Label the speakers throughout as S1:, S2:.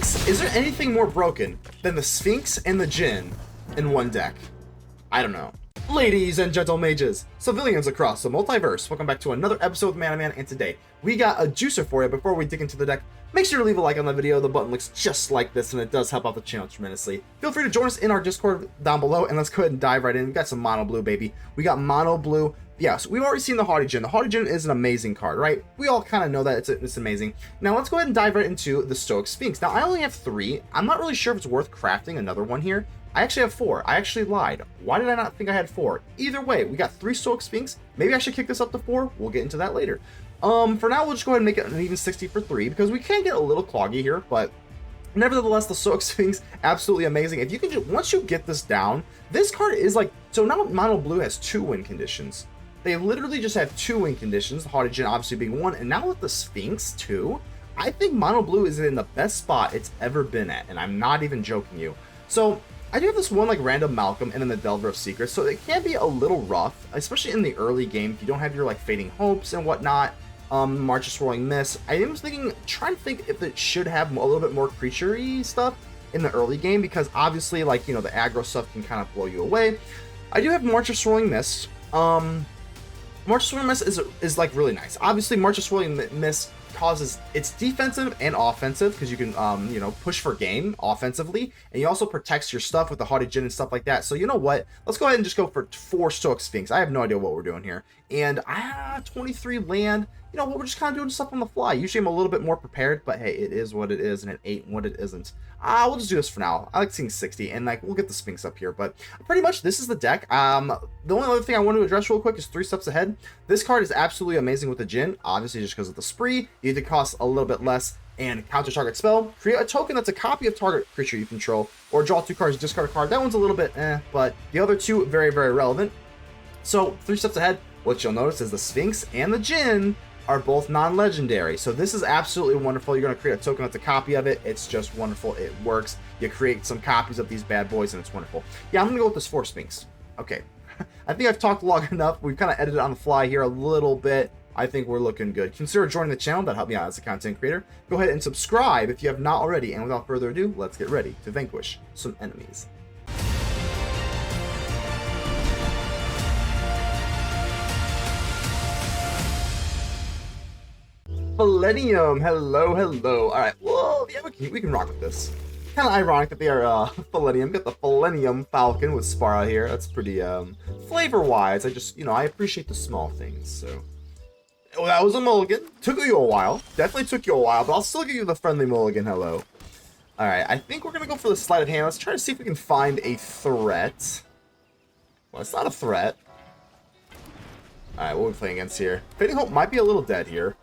S1: Sphinx, is there anything more broken than the Sphinx and the Djinn in one deck? I don't know. Ladies and gentle mages, civilians across the multiverse, welcome back to another episode of Man, and today we got a juicer for you. Before we dig into the deck, make sure to leave a like on the video. The button looks just like this and it does help out the channel tremendously. Feel free to join us in our Discord down below, and let's go ahead and dive right in. We got some mono blue, baby. We got mono blue. Yeah, so we've already seen the Haughty Djinn. The Haughty Djinn is an amazing card, right? We all kind of know that it's amazing. Now let's go ahead and dive right into the Stoic Sphinx. Now I only have 3. I'm not really sure if it's worth crafting another one here. I actually have 4. I actually lied. Why did I not think I had 4? Either way, we got 3 Stoic Sphinx. Maybe I should kick this up to 4. We'll get into that later. For now, we'll just go ahead and make it an even 60 for 3 because we can get a little cloggy here, but nevertheless, the Stoic Sphinx, absolutely amazing. If you can just, once you get this down, this card is like, so now mono blue has 2 win conditions. They literally just have 2 win conditions, the Haughty Djinn obviously being 1, and now with the Sphinx too, I think mono blue is in the best spot it's ever been at, and I'm not even joking you. So I do have this one like random Malcolm and then the Delver of Secrets, so it can be a little rough, especially in the early game if you don't have your like Fading Hopes and whatnot. March of Swirling Mist. I am thinking, trying to think if it should have a little bit more creature-y stuff in the early game, because obviously, like, you know, the aggro stuff can kind of blow you away. I do have March of Swirling Mist. March of Swirling Mist is like really nice. Obviously, March of Swirling Mist causes, it's defensive and offensive because you can you know, push for game offensively, and you also protects your stuff with the Haughty Djinn and stuff like that. So you know what, let's go ahead and just go for 4 Stoic Sphinx. I have no idea what we're doing here, and 23 land, you know what, we're just kind of doing stuff on the fly. Usually I'm a little bit more prepared, but hey, it is what it is, and it ain't what it isn't. We'll just do this for now. I like seeing 60, and like we'll get the Sphinx up here, but pretty much this is the deck. The only other thing I want to address real quick is 3 steps ahead. This card is absolutely amazing with the Djinn, obviously just because of the spree. You need to cost a little bit less and counter target spell. Create a token that's a copy of target creature you control, or draw 2 cards, discard a card. That one's a little bit but the other 2 very, very relevant. So 3 steps ahead, what you'll notice is the Sphinx and the Djinn are both non-legendary. So this is absolutely wonderful. You're going to create a token that's a copy of it. It's just wonderful. It works. You create some copies of these bad boys and it's wonderful. Yeah, I'm going to go with this 4 Sphinx. Okay. I think I've talked long enough. We've kind of edited on the fly here a little bit. I think we're looking good. Consider joining the channel. That'll help me out as a content creator. Go ahead and subscribe if you have not already. And without further ado, let's get ready to vanquish some enemies. Millennium, hello. All right, well, yeah, we can rock with this. Kind of ironic that they are Millennium. Got the Millennium Falcon with Spara here. That's pretty flavor-wise. I just, you know, I appreciate the small things. So, well, that was a mulligan. Took you a while. Definitely took you a while, but I'll still give you the friendly mulligan. Hello. All right, I think we're gonna go for the Sleight of Hand. Let's try to see if we can find a threat. Well, it's not a threat. All right, what are we playing against here? Fading Hope might be a little dead here.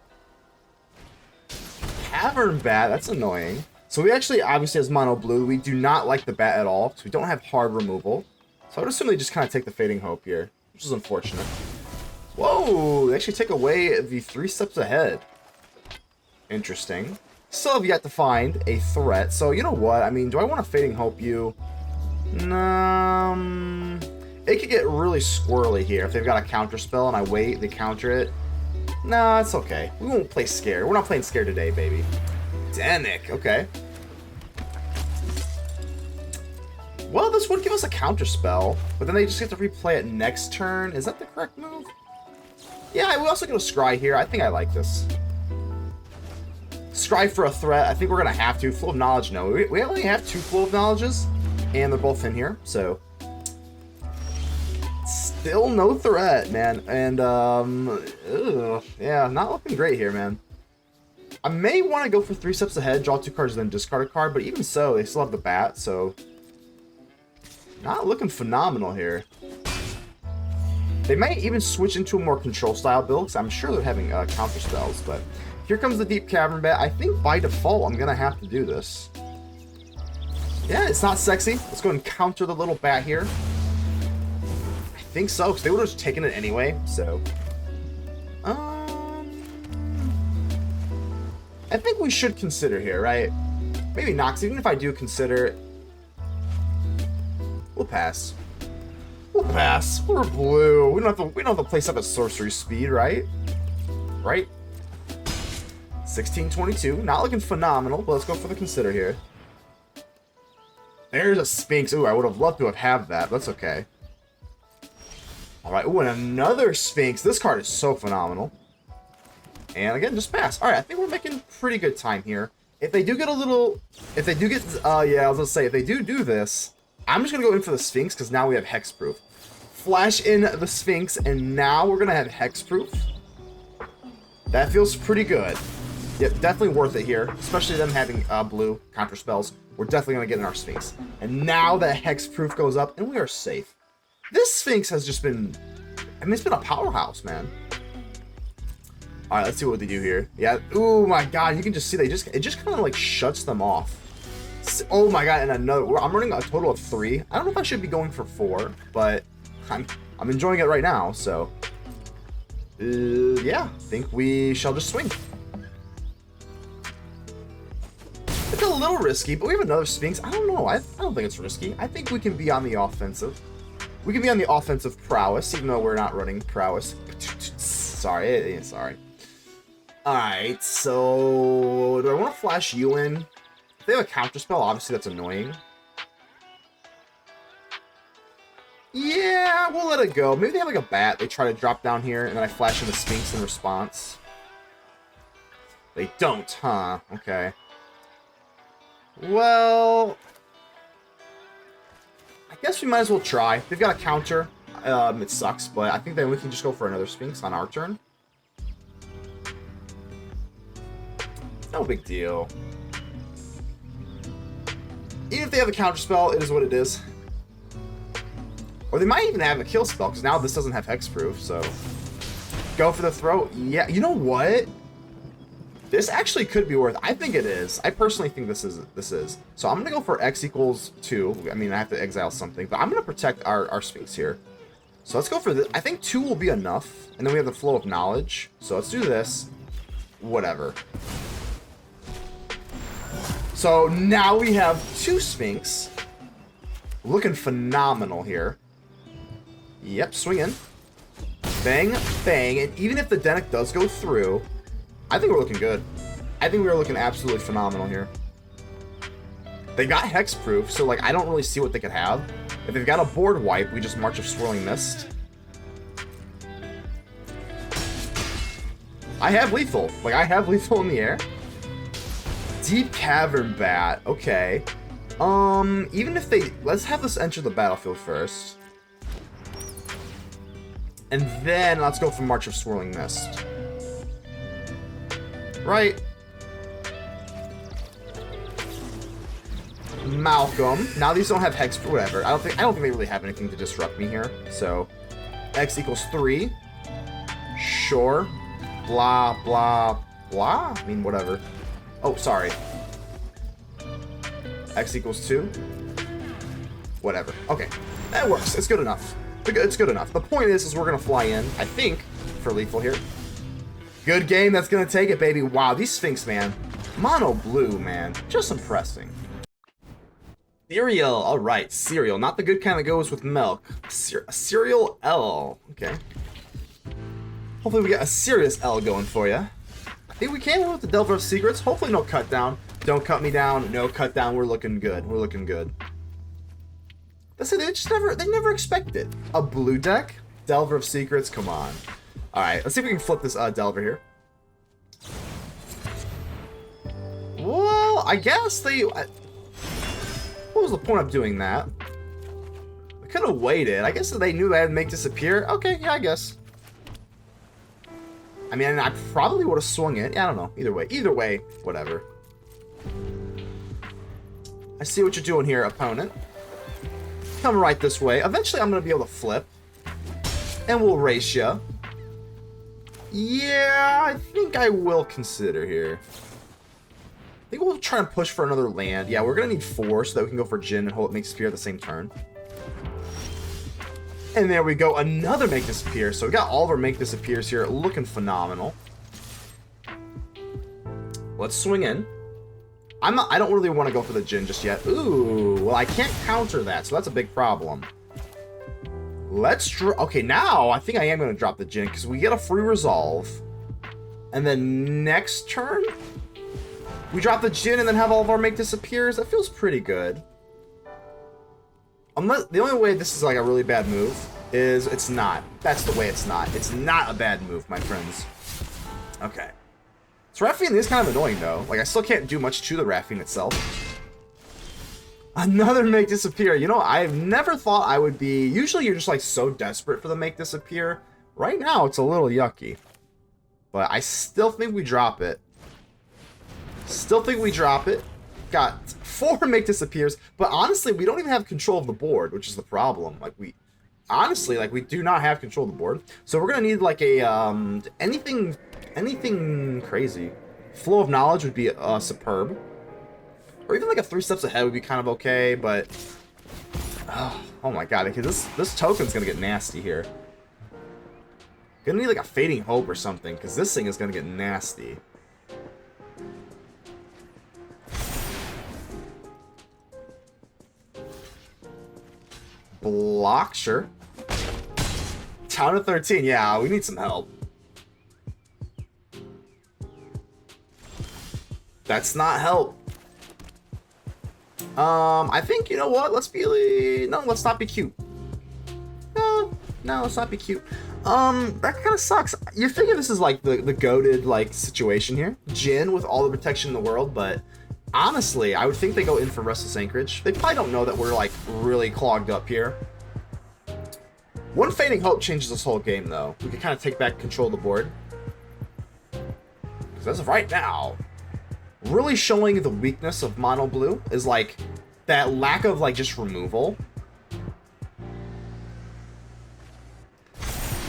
S1: Cavern Bat, that's annoying. So we actually, obviously, as mono blue, we do not like the bat at all, because we don't have hard removal. So I would assume they just kind of take the Fading Hope here, which is unfortunate. Whoa, they actually take away the 3 steps ahead. Interesting. Still have yet to find a threat, so you know what? I mean, do I want to Fading Hope you? It could get really squirrely here if they've got a counter spell and I wait, they counter it. Nah, it's okay. We won't play scared. We're not playing scared today, baby. Danic, okay. Well, this would give us a counter spell, but then they just get to replay it next turn. Is that the correct move? Yeah, we also get a scry here. I think I like this. Scry for a threat. I think we're gonna have to. Flow of Knowledge, no. We only have 2 Flow of Knowledges, and they're both in here, so still no threat, man. And yeah, not looking great here, man. I may want to go for 3 steps ahead, draw 2 cards, then discard a card, but even so, they still have the bat, so not looking phenomenal here. They might even switch into a more control style build, because I'm sure they're having counter spells, but here comes the Deep Cavern Bat. I think by default I'm gonna have to do this. Yeah, it's not sexy. Let's go and counter the little bat here. I think so, because they would have just taken it anyway, so I think we should consider here, right? Maybe not, 'cause even if I do consider it, we'll pass. We'll pass. We're blue. We don't have to place up at sorcery speed, right? Right? 1622. Not looking phenomenal, but let's go for the consider here. There's a Sphinx. Ooh, I would have loved to have that. That's okay. Alright, ooh, and another Sphinx. This card is so phenomenal. And again, just pass. Alright, I think we're making pretty good time here. If they do get a little... If they do get... yeah, I was gonna say, if they do this, I'm just gonna go in for the Sphinx, because now we have Hexproof. Flash in the Sphinx, and now we're gonna have Hexproof. That feels pretty good. Yep, definitely worth it here. Especially them having blue counter spells. We're definitely gonna get in our Sphinx. And now that Hexproof goes up, and we are safe. This Sphinx has just been... I mean, it's been a powerhouse, man. Alright, let's see what they do here. Yeah, oh my god, you can just see it just kind of like shuts them off. Oh my god, and another... I'm running a total of 3. I don't know if I should be going for 4, but I'm enjoying it right now, so... yeah, I think we shall just swing. It's a little risky, but we have another Sphinx. I don't know. I don't think it's risky. I think we can be on the offensive. We can be on the offensive prowess, even though we're not running prowess. Sorry. Alright, so... Do I want to flash you in? If they have a counterspell, obviously that's annoying. Yeah, we'll let it go. Maybe they have like a bat. They try to drop down here, and then I flash in the Sphinx in response. They don't, huh? Okay. Well... I guess we might as well try. They've got a counter. It sucks, but I think then we can just go for another Sphinx on our turn. No big deal. Even if they have a counter spell, it is what it is. Or they might even have a kill spell, because now this doesn't have hexproof, so... Go for the throw? Yeah, you know what? This actually could be worth... I think it is. I personally think this is. So I'm going to go for X equals 2. I mean, I have to exile something, but I'm going to protect our Sphinx here. So let's go for this. I think 2 will be enough, and then we have the flow of knowledge. So let's do this. Whatever. So now we have 2 Sphinx. Looking phenomenal here. Yep, swing in. Bang, bang. And even if the Denic does go through, I think we're looking good. I think we're looking absolutely phenomenal here. They got hexproof, so like I don't really see what they could have. If they've got a board wipe, we just March of Swirling Mist. I have lethal. Like, I have lethal in the air. Deep Cavern Bat. Okay. Even if they... Let's have this enter the battlefield first. And then let's go for March of Swirling Mist. Right. Malcolm. Now these don't have hex for whatever. I don't think they really have anything to disrupt me here. So X equals 3. Sure. Blah blah blah. I mean whatever. Oh, sorry. X equals 2. Whatever. Okay. That works. It's good enough. It's good enough. The point is we're gonna fly in, I think, for lethal here. Good game. That's gonna take it, baby. Wow, these Sphinx, man. Mono blue, man. Just impressing. Cereal. All right, cereal. Not the good kind that goes with milk. Cereal L. Okay. Hopefully we get a serious L going for you. I think we can with the Delver of Secrets. Hopefully no cut down. Don't cut me down. No cut down. We're looking good. We're looking good. That's it. They never expected a blue deck. Delver of Secrets. Come on. All right. Let's see if we can flip this Delver here. Well, I guess they... what was the point of doing that? I could have waited. I guess they knew they had to make disappear. Okay, yeah, I guess. I mean, I probably would have swung it. Yeah, I don't know. Either way, whatever. I see what you're doing here, opponent. Come right this way. Eventually, I'm going to be able to flip. And we'll race you. Yeah, I think I will consider here. I think we'll try and push for another land. Yeah, we're going to need 4 so that we can go for Djinn and hold it Make Disappear at the same turn. And there we go. Another Make Disappear. So we got all of our Make Disappears here. Looking phenomenal. Let's swing in. I don't really want to go for the Djinn just yet. Ooh, well, I can't counter that, so that's a big problem. Let's draw... Okay, now I think I am going to drop the Djinn because we get a free resolve. And then next turn, we drop the Djinn and then have all of our Make Disappears. That feels pretty good. Unless the only way this is like a really bad move is it's not. That's the way it's not. It's not a bad move, my friends. Okay. So Raffine is kind of annoying though. Like I still can't do much to the Raffine itself. Another make disappear. You know, I've never thought I would be. Usually you're just like so desperate for the make disappear. Right now it's a little yucky. But I still think we drop it. Still think we drop it. Got 4 make disappears, but honestly, we don't even have control of the board, which is the problem. Like we honestly, like we do not have control of the board. So we're gonna need like a anything crazy. Flow of knowledge would be superb. Or even like a 3 steps ahead would be kind of okay, but oh my god, okay, this token's gonna get nasty here. Gonna need like a fading hope or something, because this thing is gonna get nasty. Block, sure. Town of 13, yeah, we need some help. That's not help. I think, you know what, let's not be cute. No, let's not be cute. That kind of sucks. You figure this is like the goated like situation here. Djinn with all the protection in the world, but honestly, I would think they go in for Restless Anchorage. They probably don't know that we're like really clogged up here. One Fading Hope changes this whole game though. We can kind of take back control of the board. Because as of right now, really showing the weakness of mono blue is like that lack of like just removal.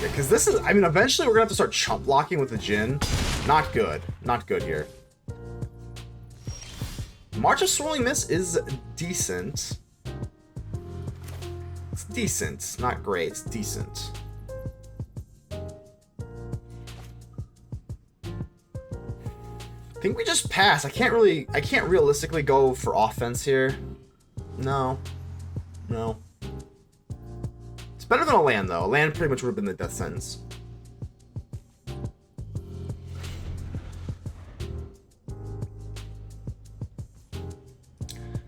S1: Yeah, because this is, I mean, eventually we're gonna have to start chump blocking with the Djinn. Not good. Not good here. March of Swirling Mist is decent. It's decent. Not great. It's decent. I think we just pass. I can't realistically go for offense here. No. It's better than a land, though. A land pretty much would have been the death sentence.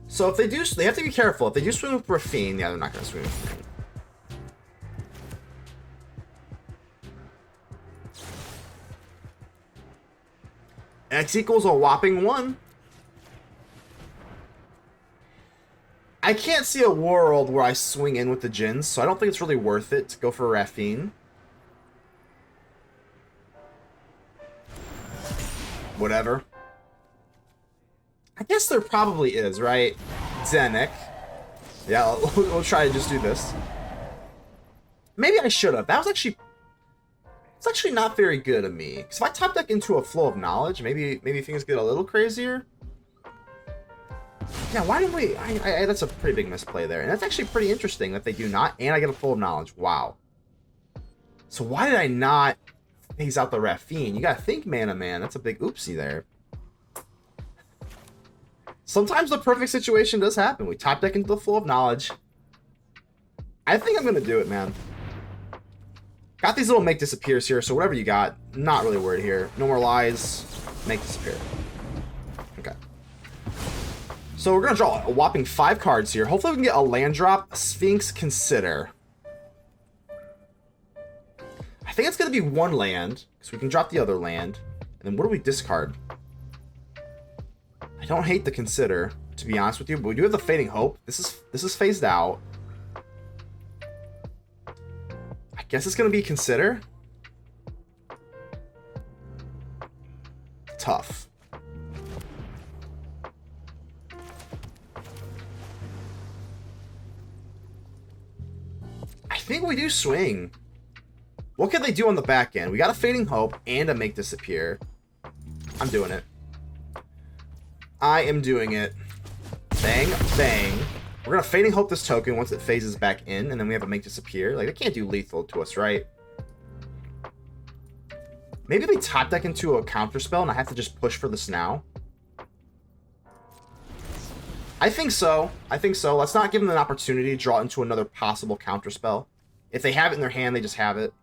S1: So if they do, they have to be careful. If they do swing with Raffine, yeah, they're not going to swing with Raffine. X equals a whopping 1. I can't see a world where I swing in with the Djinns, so I don't think it's really worth it to go for Raffine. Whatever. I guess there probably is, right? Zenek. Yeah, we'll try to just do this. Maybe I should have. That was actually... It's actually not very good of me. Because if I top deck into a Flow of Knowledge, maybe things get a little crazier. Yeah, why didn't we... that's a pretty big misplay there. And that's actually pretty interesting that they do not. And I get a Flow of Knowledge. Wow. So why did I not phase out the Raffine? You gotta think, Mana Man. That's a big oopsie there. Sometimes the perfect situation does happen. We top deck into the Flow of Knowledge. I think I'm going to do it, man. Got these little make disappears here, so whatever you got, not really worried here. No more lies. Make disappear. Okay. So we're going to draw a whopping 5 cards here. Hopefully we can get a land drop. Sphinx Consider. I think it's going to be 1 land, because we can drop the other land. And then what do we discard? I don't hate the Consider, to be honest with you, but we do have the Fading Hope. This is phased out. I guess it's gonna be Consider. Tough. I think we do swing. What can they do on the back end? We got a Fading Hope and a Make Disappear. I'm doing it. I am doing it. Bang, bang. We're going to Fading Hope this token once it phases back in, and then we have a Make Disappear. Like, they can't do lethal to us, right? Maybe they top deck into a counter spell, and I have to just push for this now. I think so. I think so. Let's not give them an opportunity to draw into another possible counter spell. If they have it in their hand, they just have it.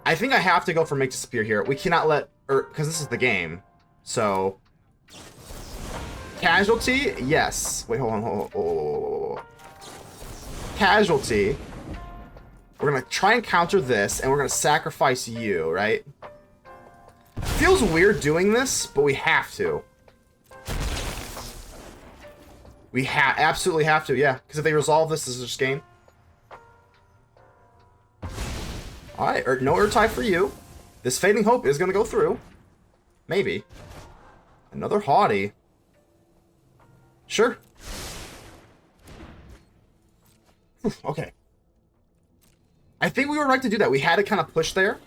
S1: I think I have to go for Make Disappear here. We cannot let... because this is the game. So... Casualty, yes. Wait, hold on, hold on. Casualty. We're gonna try and counter this, and we're gonna sacrifice you, right? Feels weird doing this, but we have to. We absolutely have to, yeah. Because if they resolve this is just game. Alright, no Urtai for you. This Fading Hope is gonna go through. Maybe. Another Haughty. Sure. Whew, okay. I think we were right to do that. We had to kind of push there.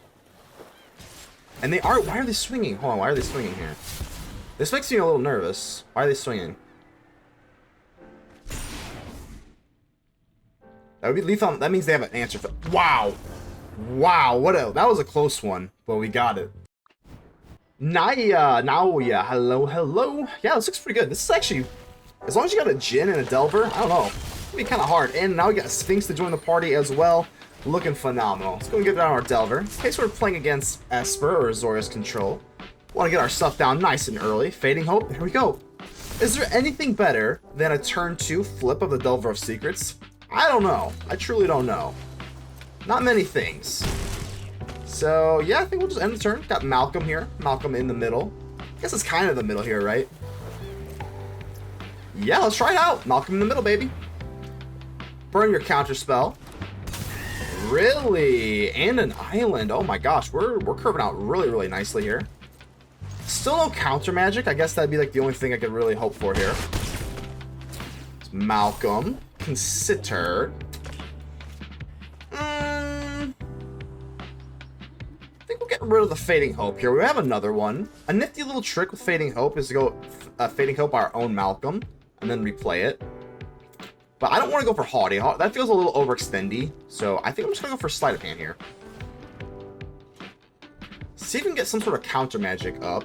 S1: And they are... Why are they swinging? Hold on, why are they swinging here? This makes me a little nervous. Why are they swinging? That would be lethal. That means they have an answer for... Wow. Wow, what a... That was a close one, but we got it. Naya, Naoya, hello, hello. Yeah, this looks pretty good. This is actually... As long as you got a Djinn and a Delver, I don't know. It'll be kind of hard. And now we got a Sphinx to join the party as well. Looking phenomenal. Let's go and get down our Delver. In case we're playing against Esper or Azorius Control. Want to get our stuff down nice and early. Fading Hope, here we go. Is there anything better than a turn 2 flip of the Delver of Secrets? I don't know. I truly don't know. Not many things. So, yeah, I think we'll just end the turn. Got Malcolm here. Malcolm in the middle. I guess it's kind of the middle here, right? Yeah, let's try it out. Malcolm in the middle, baby. Burn your counter spell. Really? And an island. Oh my gosh, we're curving out really, really nicely here. Still no counter magic. I guess that'd be like the only thing I could really hope for here. It's Malcolm. Consider. I think we'll get rid of the Fading Hope here. We have another one. A nifty little trick with Fading Hope is to go Fading Hope our own Malcolm and then replay it. But I don't want to go for Haughty. That feels a little overextendy. So I think I'm just going to go for Sleight of Hand here. See if we can get some sort of counter magic up.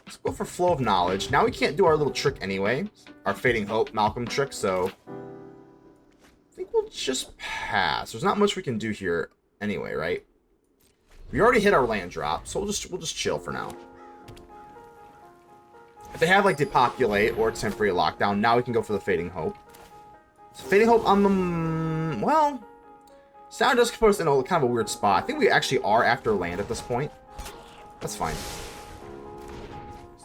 S1: Let's go for Flow of Knowledge. Now we can't do our little trick anyway. Our Fading Hope Malcolm trick. So I think we'll just pass. There's not much we can do here anyway, right? We already hit our land drop. So we'll just chill for now. If they have like Depopulate or Temporary Lockdown, now we can go for the Fading Hope. So Fading Hope on the... Well, Sound does put us in a kind of a weird spot. I think we actually are after land at this point. That's fine.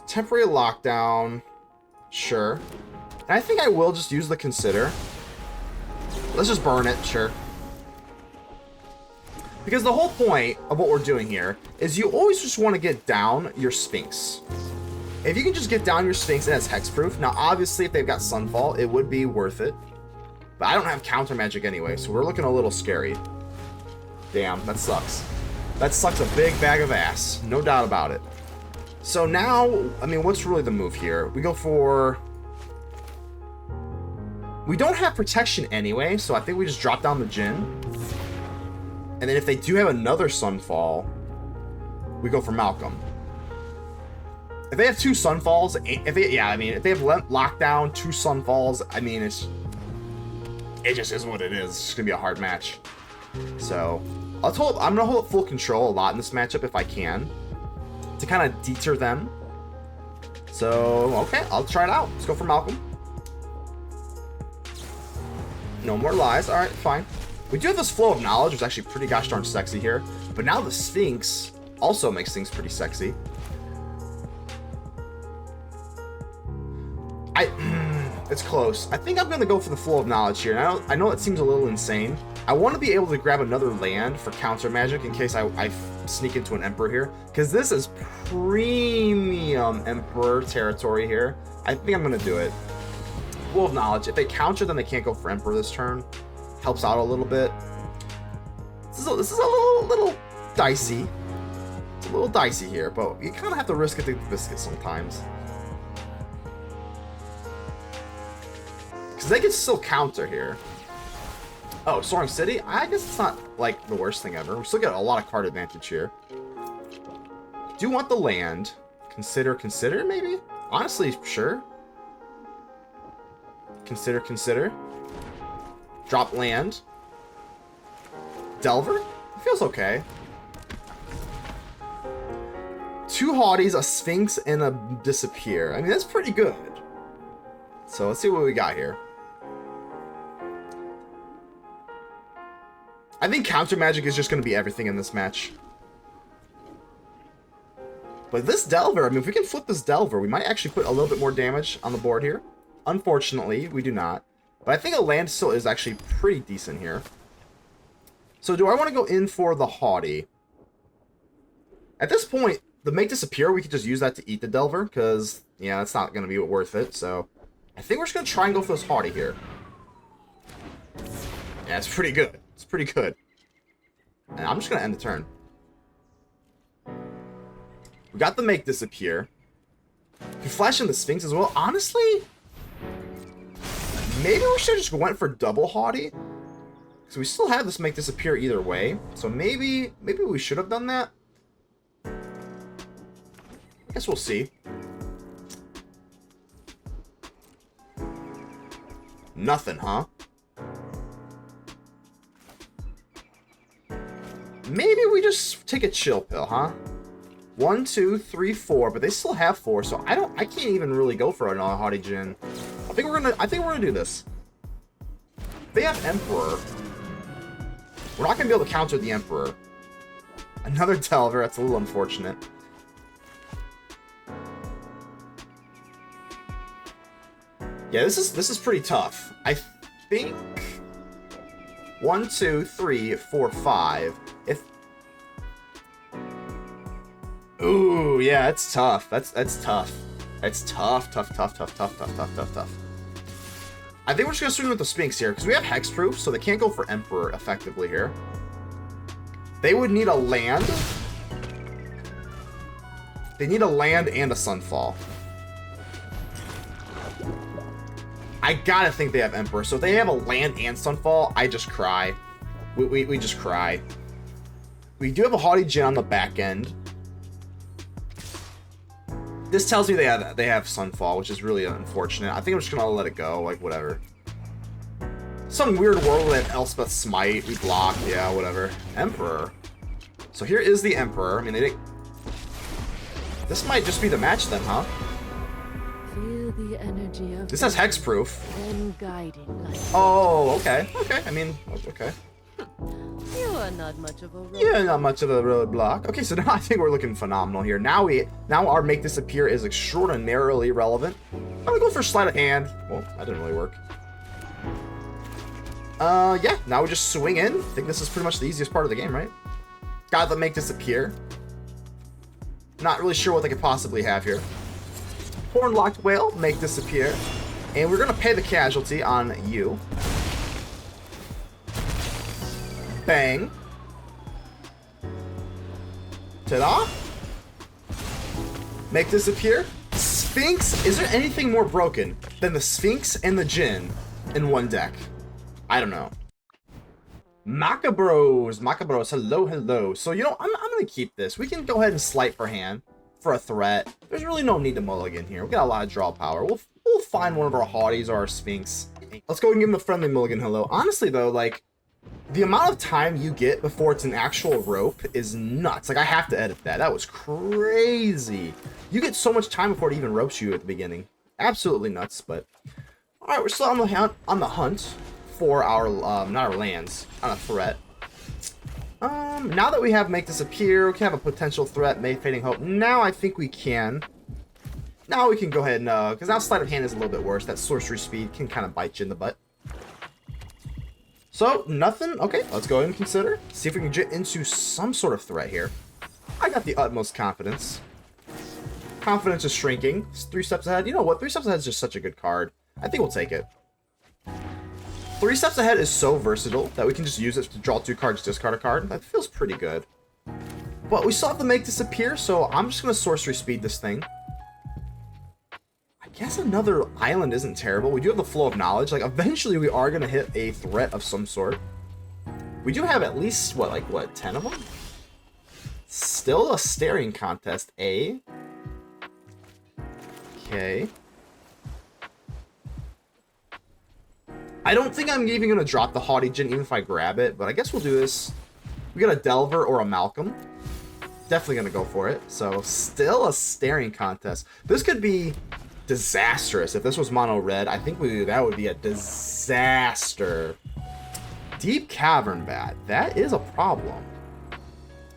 S1: Temporary Lockdown. Sure. And I think I will just use the Consider. Let's just burn it, sure. Because the whole point of what we're doing here is you always just want to get down your Sphinx. If you can just get down your Sphinx and it's hexproof. Now, obviously, if they've got Sunfall, it would be worth it. But I don't have counter magic anyway, so we're looking a little scary. Damn, that sucks. That sucks a big bag of ass. No doubt about it. So now, I mean, what's really the move here? We go for... We don't have protection anyway, so I think we just drop down the Djinn. And then if they do have another Sunfall, we go for Malcolm. If they have 2 Sunfalls, if they have Lockdown, 2 Sunfalls, I mean, it just is what it is. It's just gonna be a hard match. So I'm gonna hold up full control a lot in this matchup if I can, to kind of deter them. So okay, I'll try it out. Let's go for Malcolm. No more lies. All right, fine. We do have this Flow of Knowledge, which is actually pretty gosh darn sexy here. But now the Sphinx also makes things pretty sexy. It's close. I think I'm going to go for the Flow of Knowledge here. I know it seems a little insane. I want to be able to grab another land for counter magic in case I sneak into an Emperor here. Because this is premium Emperor territory here. I think I'm going to do it. Flow of Knowledge. If they counter, then they can't go for Emperor this turn. Helps out a little bit. This is a little dicey. It's a little dicey here, but you kind of have to risk it to biscuit sometimes. Because they can still counter here. Oh, Soaring City? I guess it's not, like, the worst thing ever. We still get a lot of card advantage here. Do want the land. Consider, maybe? Honestly, sure. Consider. Drop land. Delver? It feels okay. 2 Haughties, a Sphinx, and a Disappear. I mean, that's pretty good. So let's see what we got here. I think counter magic is just going to be everything in this match. But this Delver, I mean, if we can flip this Delver, we might actually put a little bit more damage on the board here. Unfortunately, we do not. But I think a land still is actually pretty decent here. So do I want to go in for the Haughty? At this point, the Make Disappear, we could just use that to eat the Delver, because, yeah, it's not going to be worth it. So I think we're just going to try and go for this Haughty here. Yeah, it's pretty good. It's pretty good. And I'm just going to end the turn. We got the Make Disappear. We flash in the Sphinx as well. Honestly, maybe we should have just went for double Haughty. Because we still have this Make Disappear either way. So maybe we should have done that. I guess we'll see. Nothing, huh? Maybe we just take a chill pill, huh? 1, 2, 3, 4, but they still have 4, so I can't even really go for another Haughty Djinn. I think we're gonna do this. They have Emperor. We're not gonna be able to counter the Emperor. Another Delver, that's a little unfortunate. Yeah, this is pretty tough. I think 1, 2, 3, 4, 5. If ooh, yeah, it's tough. That's tough. It's tough. I think we're just gonna swing with the Sphinx here because we have hexproof, so they can't go for Emperor effectively here. They would need a land. They need a land and a Sunfall. I gotta think they have Emperor. So if they have a land and Sunfall, I just cry. We just cry. We do have a Haughty Djinn on the back end. This tells me they have Sunfall, which is really unfortunate. I think I'm just gonna let it go, like whatever. Some weird world with Elspeth Smite, we block, yeah, whatever. Emperor. So here is the Emperor. I mean, they didn't. This might just be the match then, huh?
S2: Feel the energy of
S1: this has hexproof.
S2: Oh,
S1: okay. Okay, I mean, okay.
S2: You are not much of a roadblock.
S1: Yeah, not much of a roadblock. Okay, so now I think we're looking phenomenal here. Now our Make Disappear is extraordinarily relevant. I'm gonna go for Sleight of Hand. Well, that didn't really work. Yeah, now we just swing in. I think this is pretty much the easiest part of the game, right? Got the Make Disappear. Not really sure what they could possibly have here. Hornlocked Whale, Make Disappear. And we're gonna pay the casualty on you. Bang. Ta-da. Make Disappear. Sphinx. Is there anything more broken than the Sphinx and the Djinn in one deck? I don't know. Macabros. Hello. So, you know, I'm going to keep this. We can go ahead and Sleight for hand for a threat. There's really no need to mulligan here. We got a lot of draw power. We'll find one of our Haughties or our Sphinx. Let's go and give him the friendly mulligan hello. Honestly, though, like, the amount of time you get before it's an actual rope is nuts. Like, I have to edit that. That was crazy. You get so much time before it even ropes you at the beginning. Absolutely nuts, but... Alright, we're still on the hunt for our, not our lands, on a threat. Now that we have Make Disappear, we can have a potential threat, Fading Hope. Now I think we can. Now we can go ahead and, because now Sleight of Hand is a little bit worse. That sorcery speed can kind of bite you in the butt. So, nothing? Okay, let's go ahead and consider. See if we can get into some sort of threat here. I got the utmost confidence. Confidence is shrinking. It's 3 steps ahead. You know what? 3 steps ahead is just such a good card. I think we'll take it. 3 steps ahead is so versatile that we can just use it to draw 2 cards, discard a card. That feels pretty good. But we still have to Make Disappear, so I'm just going to sorcery speed this thing. I guess another island isn't terrible. We do have the Flow of Knowledge. Like, eventually we are going to hit a threat of some sort. We do have at least, what, 10 of them? Still a staring contest, eh? Okay. I don't think I'm even going to drop the Haughty Djinn even if I grab it, but I guess we'll do this. We got a Delver or a Malcolm. Definitely going to go for it. So, still a staring contest. This could be disastrous. If this was mono red, I think that would be a disaster. Deep Cavern Bat. That is a problem.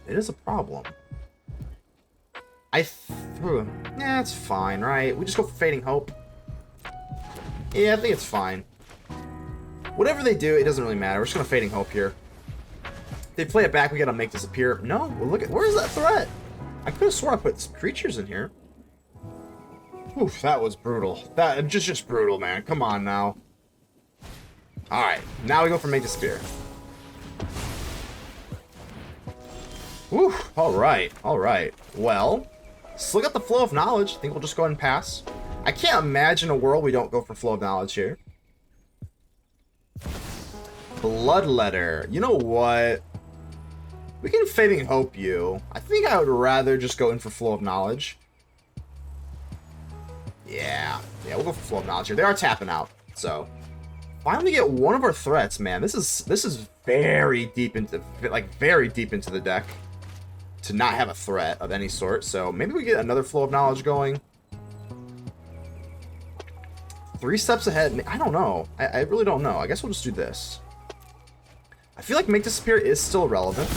S1: It is a problem. Yeah, it's fine, right? We just go for Fading Hope. Yeah, I think it's fine. Whatever they do, it doesn't really matter. We're just gonna Fading Hope here. If they play it back, we gotta make disappear. No, well, look at, where's that threat? I could have sworn I put some creatures in here. Oof, that was brutal. That just brutal, man. Come on now. All right, now we go for Make Disappear. Whew, all right. Well, let's look at the Flow of Knowledge. I think we'll just go ahead and pass. I can't imagine a world we don't go for Flow of Knowledge here. Bloodletter. You know what? We can Fading Hope you. I think I would rather just go in for Flow of Knowledge. Yeah, we'll go for Flow of Knowledge here. They are tapping out, so finally get one of our threats, man. This is very deep into the deck to not have a threat of any sort. So maybe we get another Flow of Knowledge going. 3 steps ahead. I don't know. I really don't know. I guess we'll just do this. I feel like Make Disappear is still relevant.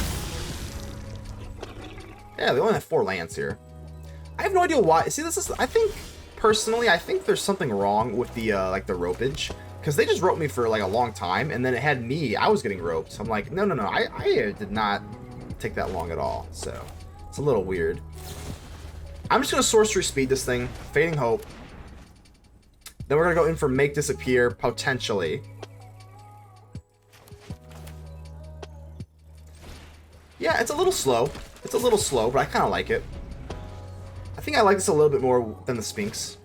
S1: Yeah, they only have 4 lands here. I have no idea why. See, I think personally, there's something wrong with the like the ropage, because they just roped me for like a long time, and then it had me. I was getting roped. So I'm like, no. I did not take that long at all. So it's a little weird. I'm just gonna sorcery speed this thing, Fading Hope. Then we're gonna go in for Make Disappear potentially. Yeah, it's a little slow. But I kind of like it. I think I like this a little bit more than the Sphinx.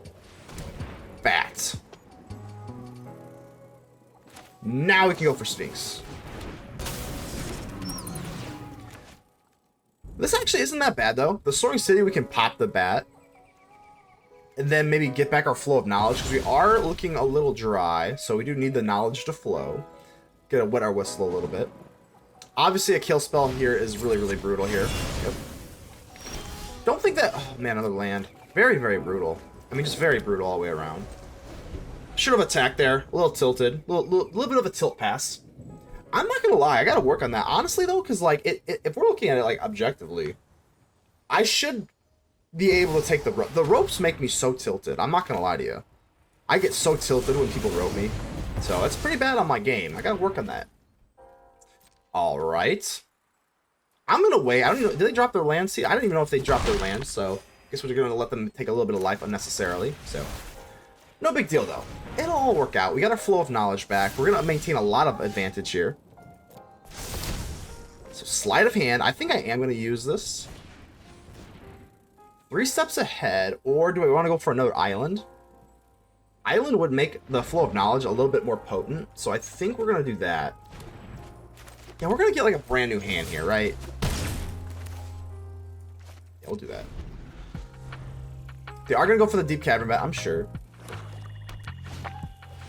S1: Bat. Now we can go for Sphinx. This actually isn't that bad, though. The Soaring City, we can pop the bat. And then maybe get back our Flow of Knowledge, because we are looking a little dry. So we do need the knowledge to flow. Get to wet our whistle a little bit. Obviously, a kill spell here is really, really brutal here. Yep. Don't think that... Oh, man, another land. Very, very brutal. I mean, just very brutal all the way around. Should have attacked there. A little tilted. A little bit of a tilt pass. I'm not going to lie. I got to work on that. Honestly, though, because, like, if we're looking at it, like, objectively, I should be able to take the rope. The ropes make me so tilted. I'm not going to lie to you. I get so tilted when people rope me. So, it's pretty bad on my game. I got to work on that. All right. I'm going to wait. I don't even know. Did they drop their land? See, I don't even know if they dropped their land, so I guess we're going to let them take a little bit of life unnecessarily. So, no big deal, though. It'll all work out. We got our Flow of Knowledge back. We're going to maintain a lot of advantage here. So, Sleight of Hand. I think I am going to use this. 3 steps ahead, or do I want to go for another island? Island would make the Flow of Knowledge a little bit more potent, so I think we're going to do that. Yeah, we're going to get like a brand new hand here, right? Yeah, we'll do that. They are going to go for the Deep Cavern Bat, I'm sure.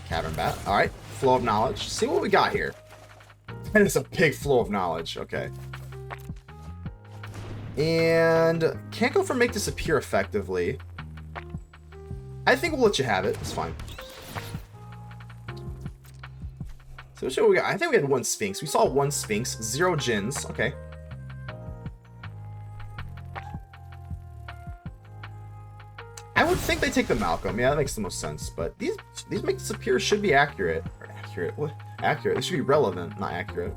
S1: Cavern Bat. All right. Flow of Knowledge. See what we got here. And it's a big Flow of Knowledge. Okay. And can't go for Make Disappear effectively. I think we'll let you have it. It's fine. So what we got? I think we had 1 Sphinx. We saw 1 Sphinx, 0 Djinns. Okay. I would think they take the Malcolm. Yeah, that makes the most sense. But these Make Disappear should be accurate. Or accurate? What? Accurate. They should be relevant, not accurate.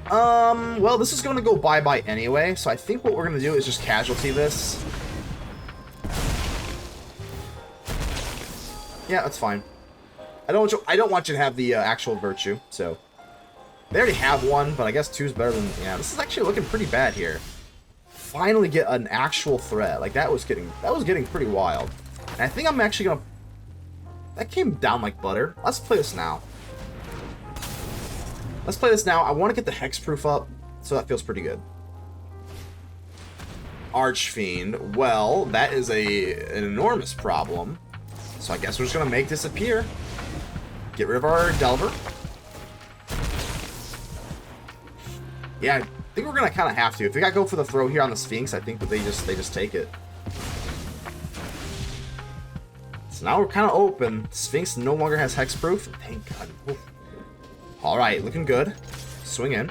S1: Well, this is going to go bye-bye anyway. So I think what we're going to do is just casualty this. Yeah, that's fine. I don't want you to have the actual virtue, so they already have 1, but I guess 2 is better than... Yeah, this is actually looking pretty bad here. Finally get an actual threat. Like, that was getting pretty wild. And I think I'm actually gonna... That came down like butter. Let's play this now. I want to get the hexproof up, so that feels pretty good. Archfiend. Well, that is an enormous problem. So I guess we're just gonna Make Disappear. Get rid of our Delver. Yeah, I think we're gonna kind of have to. If we gotta go for the throw here on the Sphinx, I think that they just take it. So now we're kind of open. Sphinx no longer has hexproof. Thank God. Alright, looking good. Swing in.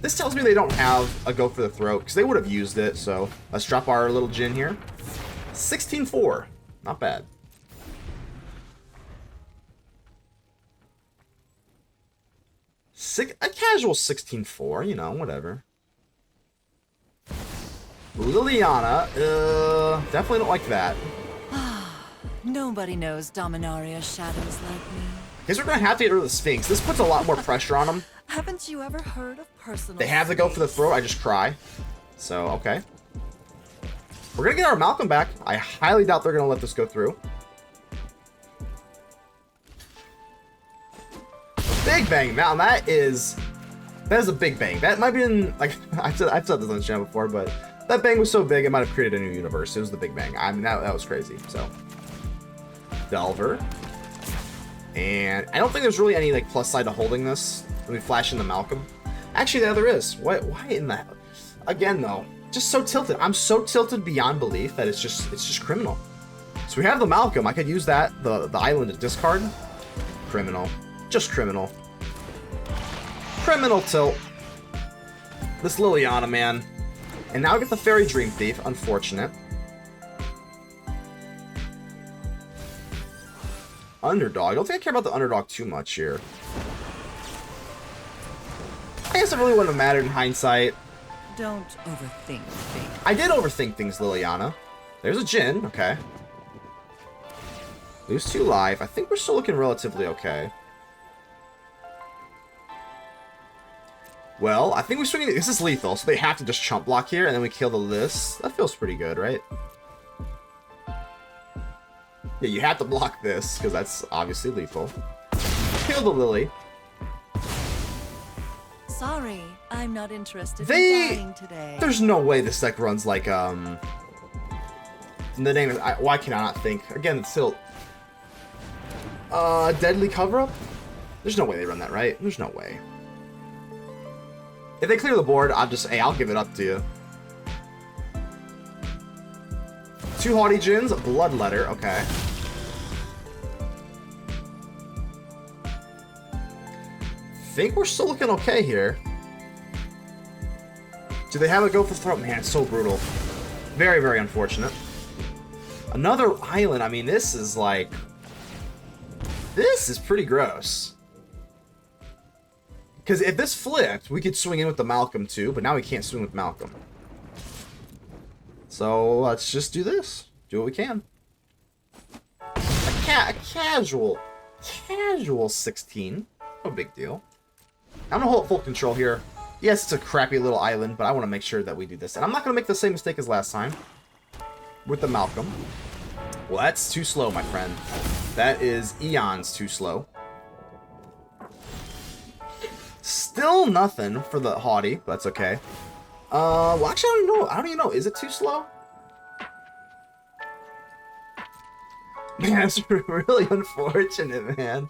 S1: This tells me they don't have a go for the throat, because they would have used it, so let's drop our little Djinn here. 16-4. Not bad. A casual 16-4, you know, whatever. Liliana, definitely don't like that.
S3: Nobody knows Dominaria's shadows like me.
S1: Guess we're gonna have to get rid of the Sphinx. This puts a lot more pressure on them.
S3: Haven't you ever heard of personal
S1: They have to go for the throat, I just cry. So, okay. We're gonna get our Malcolm back. I highly doubt they're gonna let this go through. Big bang. Now that is a big bang. That might be in, like, I've said this on the channel before, but that bang was so big it might have created a new universe. It was the big bang. I mean, that was crazy. So, Delver. And I don't think there's really any like plus side to holding this. Let me flash into Malcolm. Actually, there is. Why in that? Again, though, just so tilted. I'm so tilted beyond belief that it's just criminal. So we have the Malcolm. I could use that the island to discard. Criminal. Just criminal. Criminal tilt. This Liliana, man. And now I get the Fairy Dream Thief. Unfortunate. Underdog. I don't think I care about the underdog too much here. I guess it really wouldn't have mattered in hindsight.
S3: Don't overthink things.
S1: I did overthink things, Liliana. There's a Djinn. Okay. Lose 2 life. I think we're still looking relatively okay. Well, I think we're swinging. This is lethal, so they have to just chump block here, and then we kill the list. That feels pretty good, right? Yeah, you have to block this, because that's obviously lethal. Kill the Lily.
S3: Sorry, I'm not interested in dying today.
S1: There's no way this deck runs like, the name is, why can I not think? Again, it's still, Deadly Cover-Up? There's no way they run that, right? There's no way. If they clear the board, I'll give it up to you. 2 Haughty Djinns, Bloodletter, okay. Think we're still looking okay here. Do they have a go for throat? Man, it's so brutal. Very, very unfortunate. Another island. I mean, this is like... This is pretty gross. Because if this flipped, we could swing in with the Malcolm too, but now we can't swing with Malcolm. So let's just do this. Do what we can. A casual 16. No big deal. I'm gonna hold full control here. Yes, it's a crappy little island, but I want to make sure that we do this. And I'm not gonna make the same mistake as last time with the Malcolm. Well, that's too slow, my friend. That is eons too slow. Still nothing for the Haughty, but that's okay. Well, actually, I don't even know. Is it too slow? Man, that's really unfortunate, man.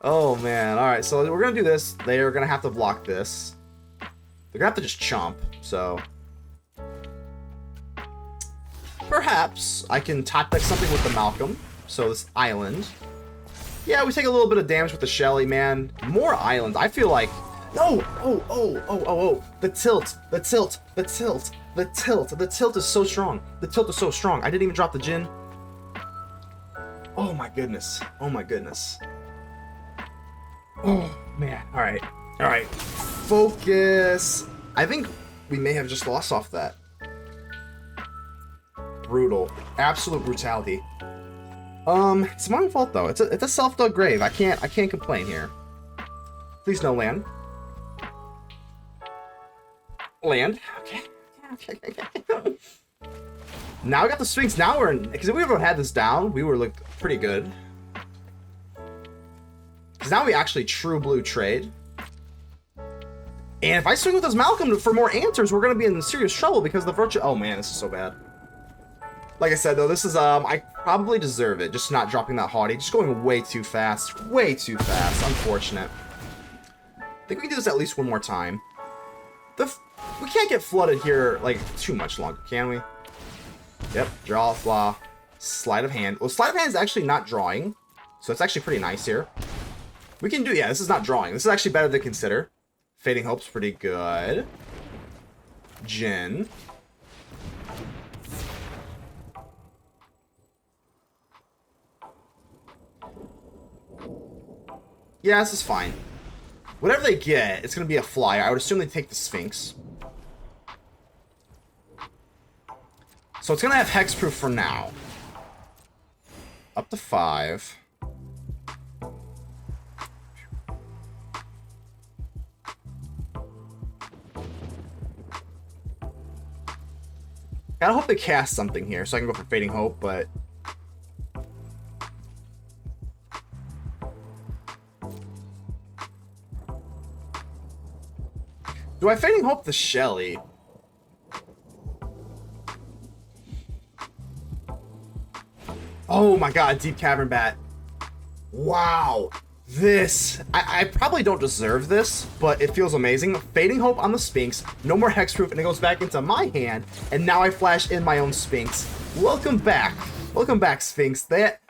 S1: Oh, man. All right, so we're going to do this. They are going to have to block this. They're going to have to just chomp, so... Perhaps I can top deck something with the Malcolm. So this island. Yeah, we take a little bit of damage with the Shelly, man. More islands. I feel like... No! Oh. The tilt. The tilt is so strong. The tilt is so strong. I didn't even drop the Djinn. Oh my goodness. Oh man. Alright. Focus. I think we may have just lost off that. Brutal. Absolute brutality. It's my own fault though. It's a self-dug grave. I can't complain here. Please no land. Land. Okay. Now we got the Sphinx. Now we're in, because if we ever had this down, we would look pretty good. Because now we actually true blue trade. And if I swing with this Malcolm for more answers, we're going to be in serious trouble because the virtue... Oh man, this is so bad. Like I said though, this is, I probably deserve it. Just not dropping that Haughty. Just going way too fast. Way too fast. Unfortunate. I think we can do this at least one more time. We can't get flooded here, like, too much longer, can we? Yep, draw, flaw. Sleight of Hand. Well, Sleight of Hand is actually not drawing, so it's actually pretty nice here. We can do, yeah, this is not drawing. This is actually better to consider. Fading Hope's pretty good. Djinn. Yeah, this is fine. Whatever they get, it's going to be a flyer. I would assume they take the Sphinx. So it's going to have hexproof for now. Up to 5. I hope they cast something here so I can go for Fading Hope, but... Do I Fading Hope the Shelly? Oh my god, Deep Cavern Bat. Wow. This. I probably don't deserve this, but it feels amazing. Fading Hope on the Sphinx. No more hexproof, and it goes back into my hand. And now I flash in my own Sphinx. Welcome back. Welcome back, Sphinx. That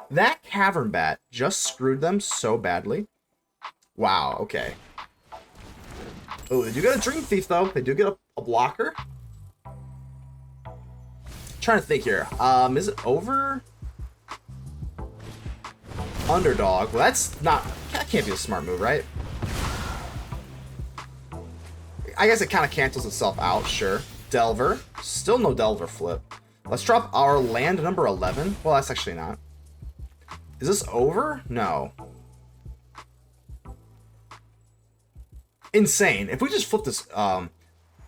S1: Cavern Bat just screwed them so badly. Wow, okay. Oh, they do get a Dream Thief, though. They do get a blocker. Trying to think here. Is it over? Underdog. Well, that's not... That can't be a smart move, right? I guess it kind of cancels itself out, sure. Delver. Still no Delver flip. Let's drop our land number 11. Well, that's actually not. Is this over? No. Insane. If we just flip this...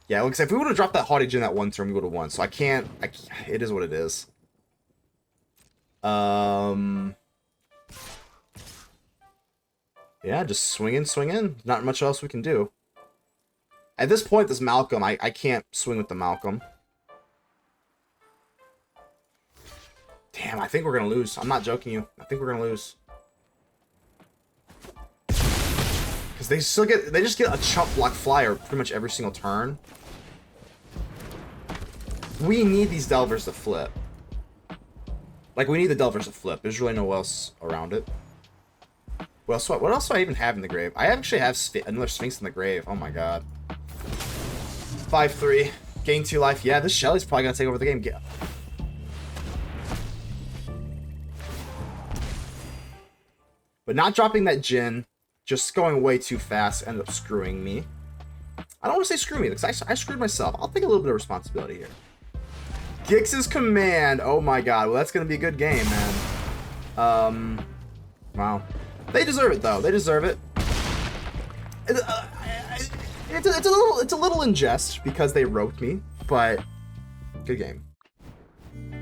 S1: yeah, looks like if we would have dropped that Haughty Djinn that one turn, we would have won. So I can't... It is what it is. Yeah, just swing in. Not much else we can do. At this point, this Malcolm, I can't swing with the Malcolm. Damn, I think we're going to lose. I'm not joking you. I think we're going to lose. Because they just get a chump block flyer pretty much every single turn. We need these Delvers to flip. Like, we need the Delvers to flip. There's really no else around it. What else do I even have in the grave? I actually have another Sphinx in the grave. Oh my god. 5-3. Gain 2 life. Yeah, this Shelly's probably going to take over the game. But not dropping that Djinn. Just going way too fast. Ended up screwing me. I don't want to say screw me, because I screwed myself. I'll take a little bit of responsibility here. Gix's Command. Oh my god. Well, that's going to be a good game, man. Wow. They deserve it, though. They deserve it. It's a little in jest because they roped me, but good game.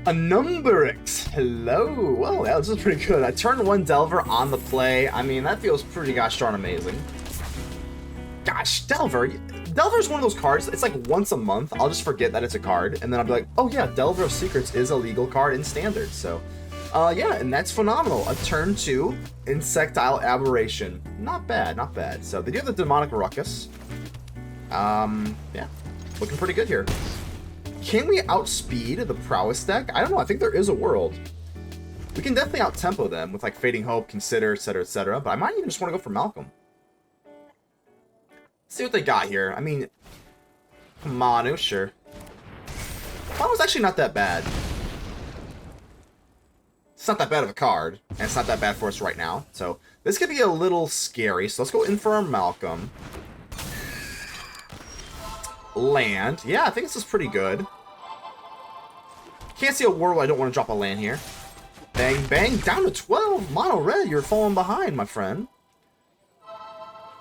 S1: A Numberix. Hello. Well, yeah, this is pretty good. I turned 1 Delver on the play. I mean, that feels pretty gosh darn amazing. Gosh, Delver. Delver's one of those cards. It's like once a month, I'll just forget that it's a card, and then I'll be like, oh yeah, Delver of Secrets is a legal card in Standard, so... yeah, and that's phenomenal. A turn 2 Insectile Aberration. Not bad, not bad. So they do have the Demonic Ruckus. Yeah, looking pretty good here. Can we outspeed the Prowess deck? I don't know. I think there is a world. We can definitely out-tempo them with like Fading Hope, Consider, etc., but I might even just want to go for Malcolm. Let's see what they got here. I mean, Manu, sure. Manu's actually not that bad. It's not that bad of a card, and it's not that bad for us right now. So this could be a little scary. So let's go in for our Malcolm. Land. Yeah, I think this is pretty good. Can't see a world I don't want to drop a land here. Bang, bang. Down to 12. Mono red, you're falling behind, my friend.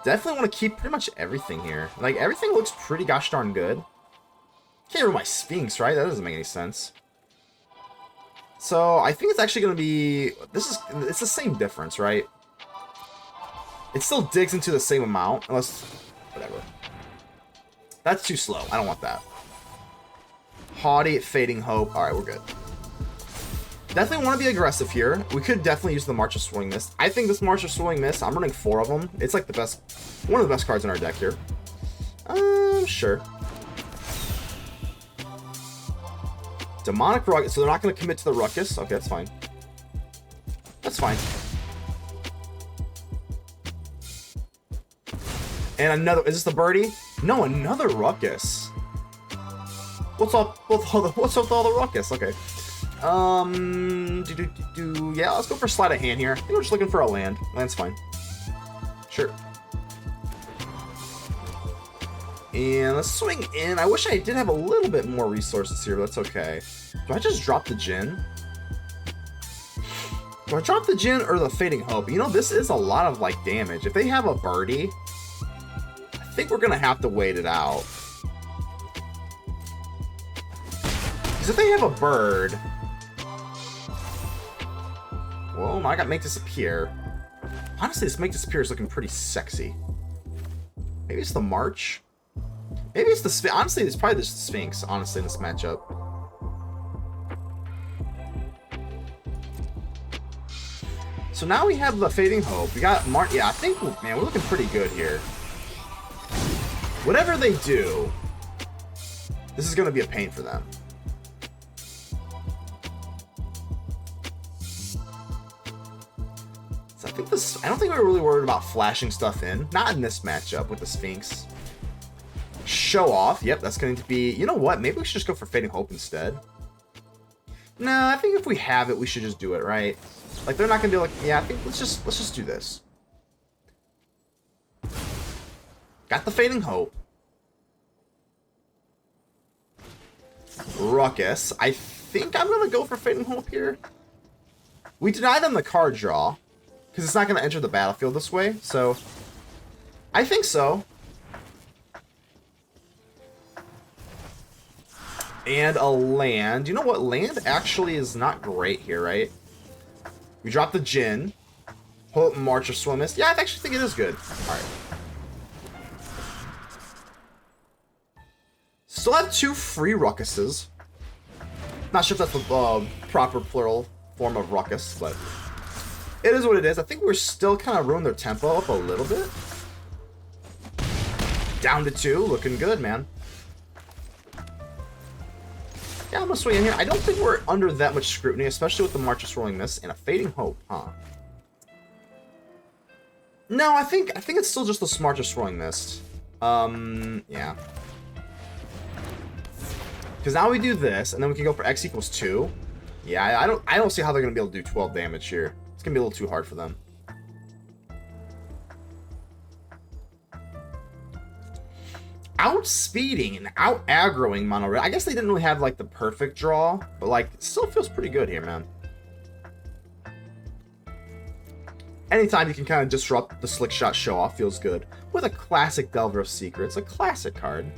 S1: Definitely want to keep pretty much everything here. Like, everything looks pretty gosh darn good. Can't remove my Sphinx, right? That doesn't make any sense. So, I think it's actually going to be... It's the same difference, right? It still digs into the same amount, unless... Whatever. That's too slow. I don't want that. Haughty, Fading Hope. Alright, we're good. Definitely want to be aggressive here. We could definitely use the March of Swirling Mist. I think this March of Swirling Mist, I'm running 4 of them. It's like the best... One of the best cards in our deck here. Sure. Demonic Ruckus. So they're not going to commit to the Ruckus. Okay, that's fine. That's fine. And another... Is this the birdie? No, another Ruckus. What's up with all the Ruckus? Okay. Yeah, let's go for Sleight of Hand here. I think we're just looking for a land. Land's fine. Sure. And let's swing in. I wish I did have a little bit more resources here, but that's okay. Do I just drop the Djinn? Do I drop the Djinn or the Fading Hope? You know, this is a lot of, like, damage. If they have a birdie, I think we're going to have to wait it out. Because if they have a bird... Well, now I got Make Disappear. Honestly, this Make Disappear is looking pretty sexy. Maybe it's the March? Maybe it's the Sphinx. Honestly, it's probably the Sphinx, honestly, in this matchup. So now we have the Fading Hope. We got March. Yeah, I think, man, we're looking pretty good here. Whatever they do, this is going to be a pain for them. So I think this. I don't think we're really worried about flashing stuff in. Not in this matchup with the Sphinx. Show off. Yep, that's going to be... You know what? Maybe we should just go for Fading Hope instead. Nah, I think if we have it, we should just do it, right? Like, they're not going to be like... Yeah, I think let's just do this. Got the Fading Hope. Ruckus. I think I'm going to go for Fading Hope here. We deny them the card draw. Because it's not going to enter the battlefield this way. So, I think so. And a land. You know what? Land actually is not great here, right? We drop the Djinn. Hope, March, or Swimist. Yeah, I actually think it is good. Alright. Still have 2 free Ruckuses. Not sure if that's the proper plural form of Ruckus, but it is what it is. I think we're still kind of ruining their tempo up a little bit. Down to 2. Looking good, man. Yeah, I'm gonna swing in here. I don't think we're under that much scrutiny, especially with the March of Swirling Mist and a Fading Hope, huh? No, I think it's still just the March of Swirling Mist. Yeah. Because now we do this, and then we can go for X equals 2. Yeah, I don't see how they're gonna be able to do 12 damage here. It's gonna be a little too hard for them. Outspeeding and out aggroing mono red. I guess they didn't really have like the perfect draw, but like it still feels pretty good here, man. Anytime you can kind of disrupt the slick shot show off feels good. With a classic Delver of Secrets, a classic card.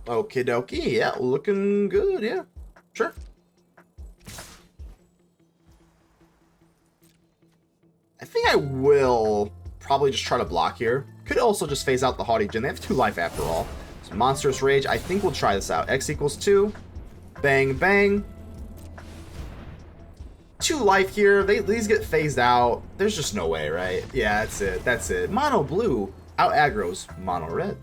S1: Okie dokie, yeah, looking good, yeah, sure. I think I will probably just try to block here. Could also just phase out the Haughty Djinn. They have 2 life after all. So Monstrous Rage, I think we'll try this out. X equals 2. Bang, bang. 2 life here. These get phased out. There's just no way, right? Yeah, that's it. That's it. Mono blue out aggro's mono red.